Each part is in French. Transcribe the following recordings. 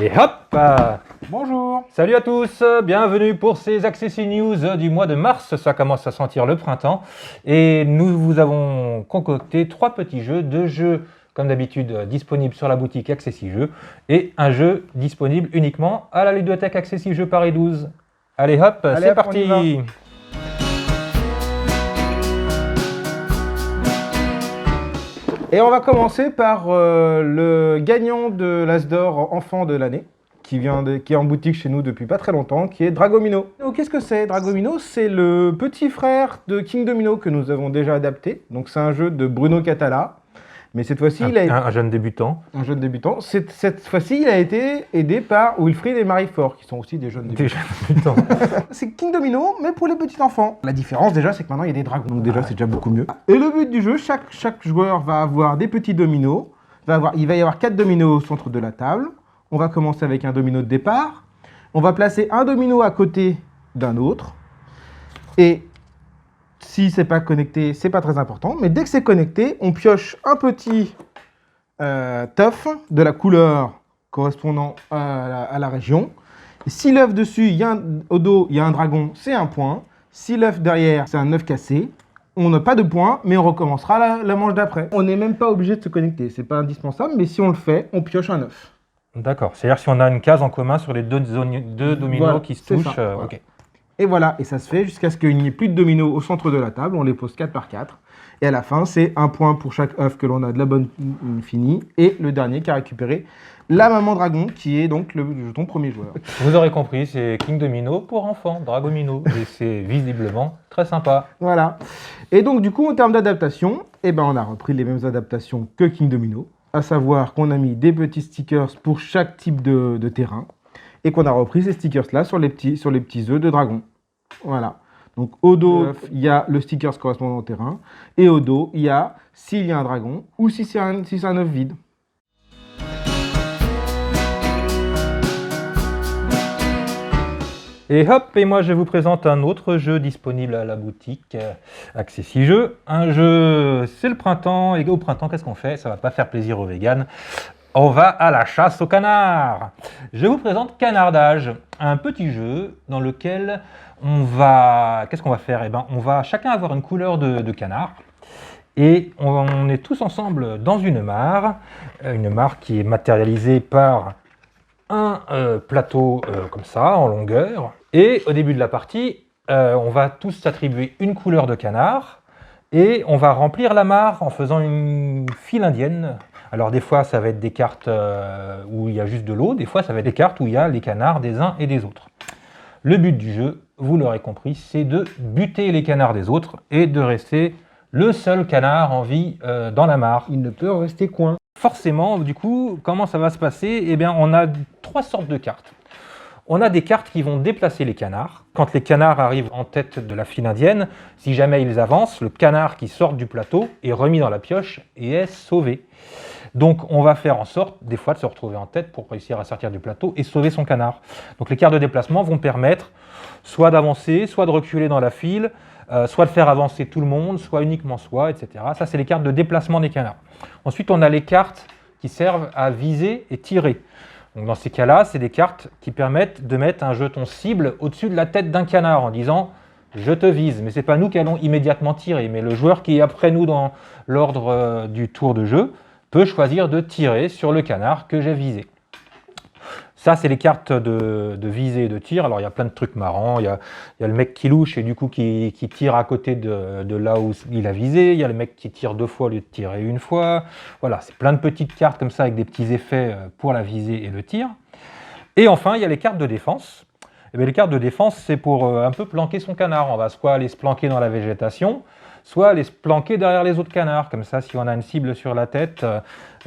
Et hop Bonjour. Salut à tous, bienvenue pour ces Accessi News du mois de mars. Ça commence à sentir le printemps. Et nous vous avons concocté 3 petits jeux, 2 jeux comme d'habitude disponibles sur la boutique Accessi Jeux et un jeu disponible uniquement à la ludothèque Accessi Jeux Paris 12. Allez hop, c'est parti. Et on va commencer par le gagnant de l'As d'Or enfant de l'année, qui est en boutique chez nous depuis pas très longtemps, qui est Dragomino. Donc, qu'est-ce que c'est Dragomino? C'est le petit frère de King Domino que nous avons déjà adapté. Donc c'est un jeu de Bruno Catala. Mais cette fois-ci, un jeune débutant. Un jeune débutant. Cette fois-ci, il a été aidé par Wilfried et Marie Fort, qui sont aussi des jeunes débutants. C'est King Domino, mais pour les petits enfants. La différence, déjà, c'est que maintenant, il y a des dragons. Donc déjà, c'est déjà beaucoup mieux. Et le but du jeu, chaque joueur va avoir des petits dominos. Il va y avoir 4 dominos au centre de la table. On va commencer avec un domino de départ. On va placer un domino à côté d'un autre. Et si c'est pas connecté, c'est pas très important. Mais dès que c'est connecté, on pioche un petit teuf de la couleur correspondant à la région. Et si l'œuf dessus, au dos, il y a un dragon, c'est un point. Si l'œuf derrière, c'est un œuf cassé, on n'a pas de point, mais on recommencera la manche d'après. On n'est même pas obligé de se connecter. C'est pas indispensable, mais si on le fait, on pioche un œuf. D'accord. C'est-à-dire si on a une case en commun sur les deux dominos voilà, qui se touchent. Voilà. Okay. Et voilà, et ça se fait jusqu'à ce qu'il n'y ait plus de dominos au centre de la table. On les pose 4 par 4. Et à la fin, c'est un point pour chaque œuf que l'on a de la bonne finie. Et le dernier qui a récupéré la maman dragon, qui est donc le jeton premier joueur. Vous aurez compris, c'est King Domino pour enfants, Dragomino. Et c'est visiblement très sympa. Voilà. Et donc, du coup, en termes d'adaptation, on a repris les mêmes adaptations que King Domino. À savoir qu'on a mis des petits stickers pour chaque type de terrain. Et qu'on a repris ces stickers-là sur les petits œufs de dragon. Voilà. Donc au dos, il y a le sticker correspondant au terrain. Et au dos, il y a s'il y a un dragon ou si c'est un œuf vide. Et hop, et moi je vous présente un autre jeu disponible à la boutique Accessi Jeux. Un jeu, c'est le printemps, et au printemps, qu'est-ce qu'on fait? Ça va pas faire plaisir aux véganes. On va à la chasse au canard. Je vous présente Canardage, un petit jeu dans lequel on va... Qu'est-ce qu'on va faire? On va chacun avoir une couleur de canard. Et on est tous ensemble dans une mare qui est matérialisée par un plateau comme ça, en longueur. Et au début de la partie, on va tous s'attribuer une couleur de canard. Et on va remplir la mare en faisant une file indienne. Alors des fois, ça va être des cartes où il y a juste de l'eau, des fois, ça va être des cartes où il y a les canards des uns et des autres. Le but du jeu, vous l'aurez compris, c'est de buter les canards des autres et de rester le seul canard en vie dans la mare. Il ne peut rester coin. Forcément, du coup, comment ça va se passer? On a 3 sortes de cartes. On a des cartes qui vont déplacer les canards. Quand les canards arrivent en tête de la file indienne, si jamais ils avancent, le canard qui sort du plateau est remis dans la pioche et est sauvé. Donc on va faire en sorte, des fois, de se retrouver en tête pour réussir à sortir du plateau et sauver son canard. Donc les cartes de déplacement vont permettre soit d'avancer, soit de reculer dans la file, soit de faire avancer tout le monde, soit uniquement soi, etc. Ça, c'est les cartes de déplacement des canards. Ensuite, on a les cartes qui servent à viser et tirer. Donc dans ces cas-là, c'est des cartes qui permettent de mettre un jeton cible au-dessus de la tête d'un canard en disant « je te vise ». Mais ce n'est pas nous qui allons immédiatement tirer, mais le joueur qui est après nous dans l'ordre du tour de jeu peut choisir de tirer sur le canard que j'ai visé. Ça, c'est les cartes de visée et de tir. Alors, il y a plein de trucs marrants. Il y a le mec qui louche et du coup qui tire à côté de là où il a visé. Il y a le mec qui tire 2 fois au lieu de tirer 1 fois. Voilà, c'est plein de petites cartes comme ça avec des petits effets pour la visée et le tir. Et enfin, il y a les cartes de défense. Les cartes de défense, c'est pour un peu planquer son canard. On va soit aller se planquer dans la végétation, soit aller se planquer derrière les autres canards. Comme ça, si on a une cible sur la tête,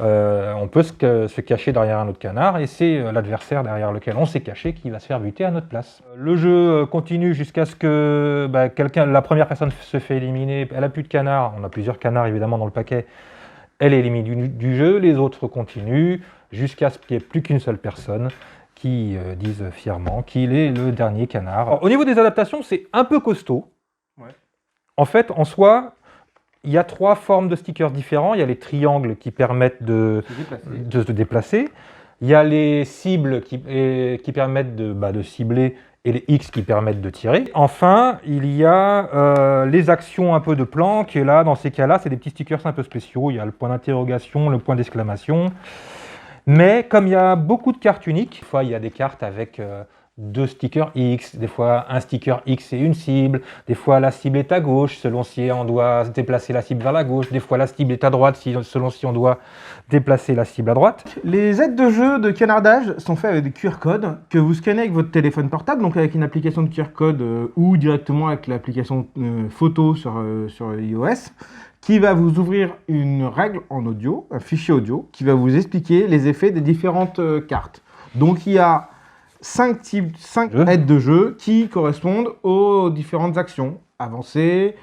on peut se cacher derrière un autre canard et c'est l'adversaire derrière lequel on s'est caché qui va se faire buter à notre place. Le jeu continue jusqu'à ce que la première personne se fait éliminer. Elle n'a plus de canard. On a plusieurs canards évidemment dans le paquet. Elle est éliminée du jeu. Les autres continuent jusqu'à ce qu'il n'y ait plus qu'une seule personne qui dise fièrement qu'il est le dernier canard. Alors, au niveau des adaptations, c'est un peu costaud. Ouais. En fait, en soi, il y a 3 formes de stickers différents. Il y a les triangles qui permettent de se déplacer. Il y a les cibles qui permettent de cibler et les X qui permettent de tirer. Enfin, il y a les actions un peu de planque, et là, dans ces cas-là, c'est des petits stickers un peu spéciaux. Il y a le point d'interrogation, le point d'exclamation. Mais comme il y a beaucoup de cartes uniques, des fois il y a des cartes avec 2 stickers X, des fois un sticker X et une cible, des fois la cible est à gauche selon si on doit déplacer la cible vers la gauche, des fois la cible est à droite selon si on doit déplacer la cible à droite. Les aides de jeu de canardage sont faites avec des QR codes que vous scannez avec votre téléphone portable, donc avec une application de QR code ou directement avec l'application photo sur iOS, qui va vous ouvrir une règle en audio, un fichier audio, qui va vous expliquer les effets des différentes cartes. Donc il y a 5 aides de jeu qui correspondent aux différentes actions. Avancer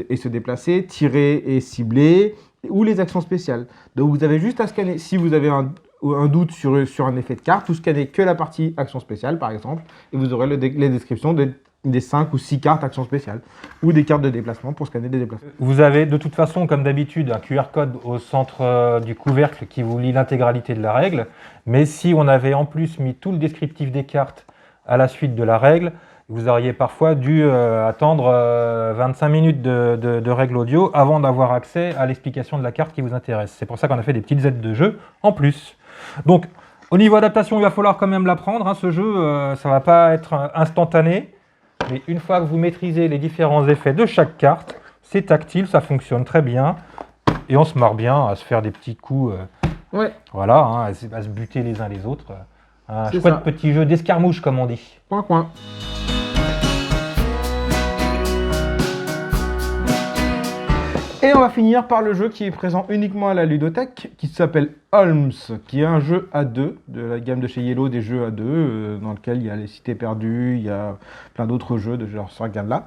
et se déplacer, tirer et cibler, ou les actions spéciales. Donc vous avez juste à scanner, si vous avez un doute sur un effet de carte, vous scannez que la partie action spéciale par exemple, et vous aurez les descriptions des 5 ou 6 cartes action spéciale, ou des cartes de déplacement pour scanner des déplacements. Vous avez de toute façon, comme d'habitude, un QR code au centre du couvercle qui vous lit l'intégralité de la règle, mais si on avait en plus mis tout le descriptif des cartes à la suite de la règle, vous auriez parfois dû attendre 25 minutes de règle audio avant d'avoir accès à l'explication de la carte qui vous intéresse. C'est pour ça qu'on a fait des petites aides de jeu en plus. Donc, au niveau adaptation, il va falloir quand même l'apprendre, hein, ce jeu, ça ne va pas être instantané. Mais une fois que vous maîtrisez les différents effets de chaque carte, c'est tactile, ça fonctionne très bien. Et on se marre bien à se faire des petits coups, voilà, hein, à se buter les uns les autres. Un chouette petit jeu d'escarmouche, comme on dit. Coin. Et on va finir par le jeu qui est présent uniquement à la ludothèque, qui s'appelle Holmes, qui est un jeu à 2, de la gamme de chez Yellow, des jeux à 2, dans lequel il y a les cités perdues, il y a plein d'autres jeux de genre ce gamme-là.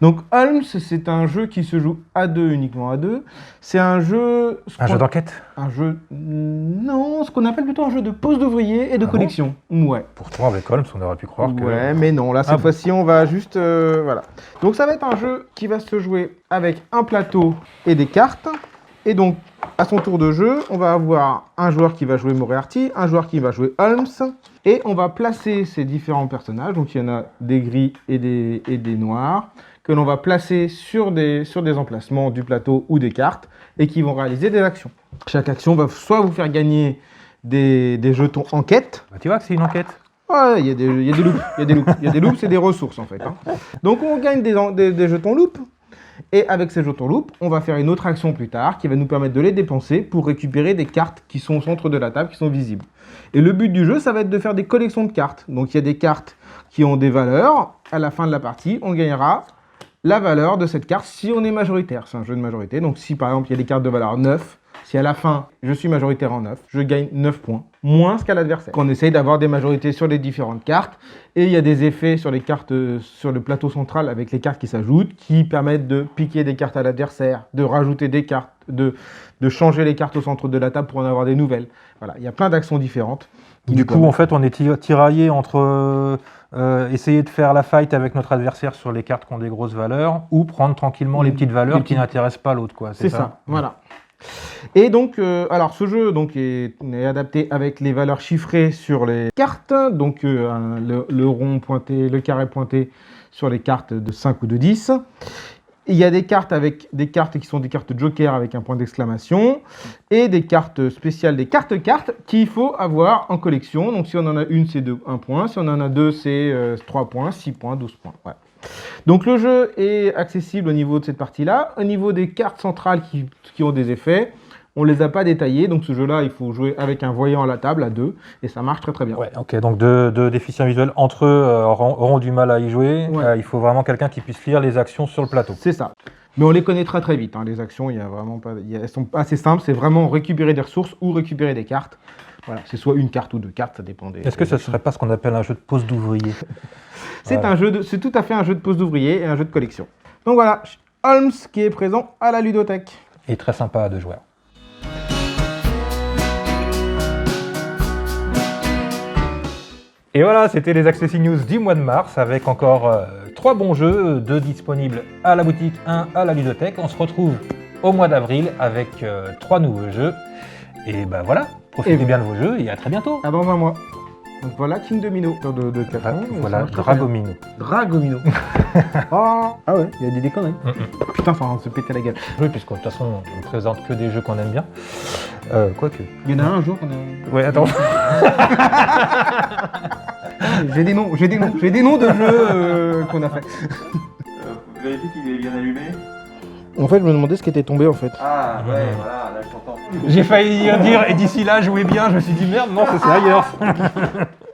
Donc Holmes, c'est un jeu qui se joue à 2, uniquement à 2. C'est un jeu... Un jeu d'enquête? Un jeu... Non, ce qu'on appelle plutôt un jeu de pose d'ouvrier et de collection. Ouais. Pourtant, avec Holmes, on aurait pu croire que... Ouais, mais non, là, cette fois-ci, on va juste... voilà. Donc ça va être un jeu qui va se jouer avec un plateau et des cartes. Et donc, à son tour de jeu, on va avoir un joueur qui va jouer Moriarty, un joueur qui va jouer Holmes, et on va placer ces différents personnages, donc il y en a des gris et des noirs, que l'on va placer sur des emplacements du plateau ou des cartes, et qui vont réaliser des actions. Chaque action va soit vous faire gagner des jetons enquête. Bah, tu vois que c'est une enquête. Ouais, il y a des loops, il y a des loops, c'est des ressources en fait. Hein. Donc on gagne des jetons loops. Et avec ces jetons loop, on va faire une autre action plus tard qui va nous permettre de les dépenser pour récupérer des cartes qui sont au centre de la table, qui sont visibles. Et le but du jeu, ça va être de faire des collections de cartes. Donc il y a des cartes qui ont des valeurs. À la fin de la partie, on gagnera la valeur de cette carte si on est majoritaire. C'est un jeu de majorité. Donc si par exemple il y a des cartes de valeur 9, si à la fin je suis majoritaire en 9, je gagne 9 points, moins qu'à l'adversaire. On essaye d'avoir des majorités sur les différentes cartes. Et il y a des effets sur les cartes, sur le plateau central avec les cartes qui s'ajoutent, qui permettent de piquer des cartes à l'adversaire, de rajouter des cartes, de changer les cartes au centre de la table pour en avoir des nouvelles. Voilà, il y a plein d'actions différentes. Du coup, en fait, on est tiraillé entre essayer de faire la fight avec notre adversaire sur les cartes qui ont des grosses valeurs, ou prendre tranquillement les petites valeurs qui n'intéressent pas l'autre, quoi. C'est ça, voilà. Et donc, alors ce jeu donc, est adapté avec les valeurs chiffrées sur les cartes, donc le rond pointé, le carré pointé sur les cartes de 5 ou de 10. Il y a des cartes avec des cartes qui sont des cartes joker avec un point d'exclamation et des cartes spéciales, des cartes qu'il faut avoir en collection. Donc si on en a une, c'est 1 point, si on en a 2, c'est 3 points, 6 points, 12 points. Ouais. Donc le jeu est accessible au niveau de cette partie-là. Au niveau des cartes centrales qui ont des effets, on ne les a pas détaillés. Donc ce jeu-là, il faut jouer avec un voyant à la table, à 2, et ça marche très très bien. Ouais, ok, donc deux déficients visuels entre eux auront du mal à y jouer. Ouais. Il faut vraiment quelqu'un qui puisse lire les actions sur le plateau. C'est ça. Mais on les connaît très très vite. Hein. Les actions, il y a vraiment pas, elles sont assez simples. C'est vraiment récupérer des ressources ou récupérer des cartes. Voilà, c'est soit une carte ou 2 cartes, ça dépend des... Est-ce que ce ne serait pas ce qu'on appelle un jeu de pose d'ouvrier? C'est c'est tout à fait un jeu de pose d'ouvrier et un jeu de collection. Donc voilà, Holmes qui est présent à la ludothèque. Et très sympa à 2 joueurs. Et voilà, c'était les Accessi News du mois de mars avec encore 3 bons jeux, 2 disponibles à la boutique, 1 à la ludothèque. On se retrouve au mois d'avril avec 3 nouveaux jeux. Et ben voilà, Profitez bien de vos jeux et à très bientôt. À dans un mois. Donc voilà, King Domino de 4 ans. Voilà, Dragomino. Dragomino. Ah ouais, il y a des déconneries. Putain, ça va se péter la gueule. Oui, puisque de toute façon, on ne présente que des jeux qu'on aime bien. Quoique. Il y en a un jour qu'on a... Ouais, attends. J'ai des noms de jeux qu'on a fait. Vous vérifiez qu'il est bien allumé? En fait, je me demandais ce qui était tombé en fait. Ah ouais, voilà, là je t'entends. J'ai failli dire, et d'ici là, jouez bien. Je me suis dit, merde, non, c'est ailleurs.